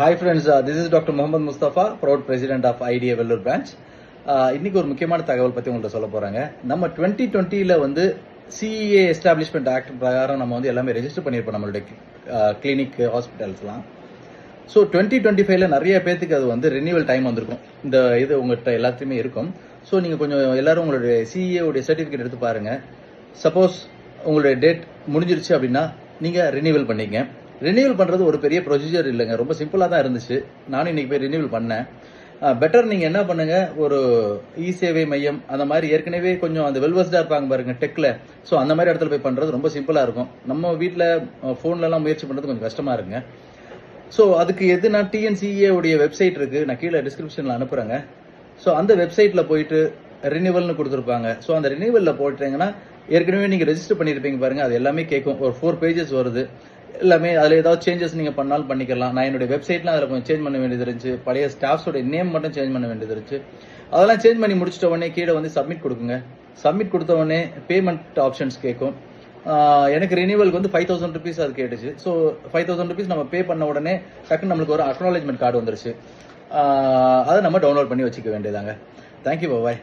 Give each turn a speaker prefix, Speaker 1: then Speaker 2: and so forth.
Speaker 1: Hi friends, this is Dr. Mohammad Mustafa, proud president of IDA Vellore branch. இன்னைக்கு ஒரு முக்கியமான தகவல் பத்தி உங்கள்ட்ட சொல்ல போறாங்க. நம்ம 2020ல வந்து CEA எஸ்டாப்ளிஷ்மெண்ட் ஆக்ட் பிரகாரம் நம்ம வந்து எல்லாமே ரெஜிஸ்டர் பண்ணியிருப்போம் நம்மளுடைய கிளினிக் ஹாஸ்பிட்டல்ஸ்லாம். ஸோ 2025ல நிறைய பேத்துக்கு அது வந்து ரினியூவல் டைம் வந்திருக்கும். இந்த இது உங்கள்கிட்ட எல்லாத்தையுமே இருக்கும். ஸோ நீங்கள் கொஞ்சம் எல்லாரும் உங்களுடைய CEA உடைய சர்டிஃபிகேட் எடுத்து பாருங்க. சப்போஸ் உங்களுடைய டேட் முடிஞ்சிருச்சு அப்படின்னா நீங்கள் ரினியூவல் பண்ணிங்க. ரினியூவல் பண்ணுறது ஒரு பெரிய ப்ரொசீஜர் இல்லைங்க, ரொம்ப சிம்பிளாக தான் இருந்துச்சு. நானும் இன்னைக்கு போய் ரினியூவல் பண்ணேன். பெட்டர் நீங்கள் என்ன பண்ணுங்க, ஒரு இ சேவை மையம் அந்த மாதிரி ஏற்கனவே கொஞ்சம் அந்த வெல்வஸ்டாக இருப்பாங்க பாருங்க டெக்கில். ஸோ அந்த மாதிரி இடத்துல போய் பண்ணுறது ரொம்ப சிம்பிளாக இருக்கும். நம்ம வீட்டில் ஃபோன்லலாம் முயற்சி பண்ணுறது கொஞ்சம் கஷ்டமாக இருக்குங்க. ஸோ அதுக்கு எதுனா TNCA உடைய வெப்சைட் இருக்குது, நான் கீழே டிஸ்கிரிப்ஷனில் அனுப்புகிறேங்க. ஸோ அந்த வெப்சைட்டில் போயிட்டு ரினியூவல்னு கொடுத்துருப்பாங்க. ஸோ அந்த ரினியூவலில் போட்டீங்கன்னா ஏற்கனவே நீங்கள் ரெஜிஸ்டர் பண்ணியிருப்பீங்க பாருங்கள், அது எல்லாமே கேட்கும். ஒரு 4 பேஜஸ் வருது. எல்லாமே அதில் ஏதாவது சேஞ்சஸ் நீங்கள் பண்ணாலும் பண்ணிக்கலாம். நான் என்னுடைய வெப்சைட்லாம் அதில் கொஞ்சம் சேஞ்ச் பண்ண வேண்டியது இருந்துச்சு. பழைய ஸ்டாஃப்ஸோட நேம் மட்டும் சேஞ்ச் பண்ண வேண்டியது இருந்துச்சு. அதெல்லாம் சேஞ்ச் பண்ணி முடிச்சிட்ட உடனே கீழே வந்து சப்மிட் கொடுக்குங்க. சப்மிட் கொடுத்த உடனே பேமெண்ட் ஆப்ஷன்ஸ் கேட்கும். எனக்கு ரினியூவலுக்கு வந்து 5000 ருபீஸ் அது கேட்டுச்சு. ஸோ 5000 ருபீஸ் நம்ம பே பண்ண உடனே டக்குன்னு நம்மளுக்கு ஒரு அக்னாலேஜ்மெண்ட் கார்டு வந்துருச்சு. அதை நம்ம டவுன்லோட் பண்ணி வச்சுக்க வேண்டியதாங்க. தேங்க்யூ, பாய்.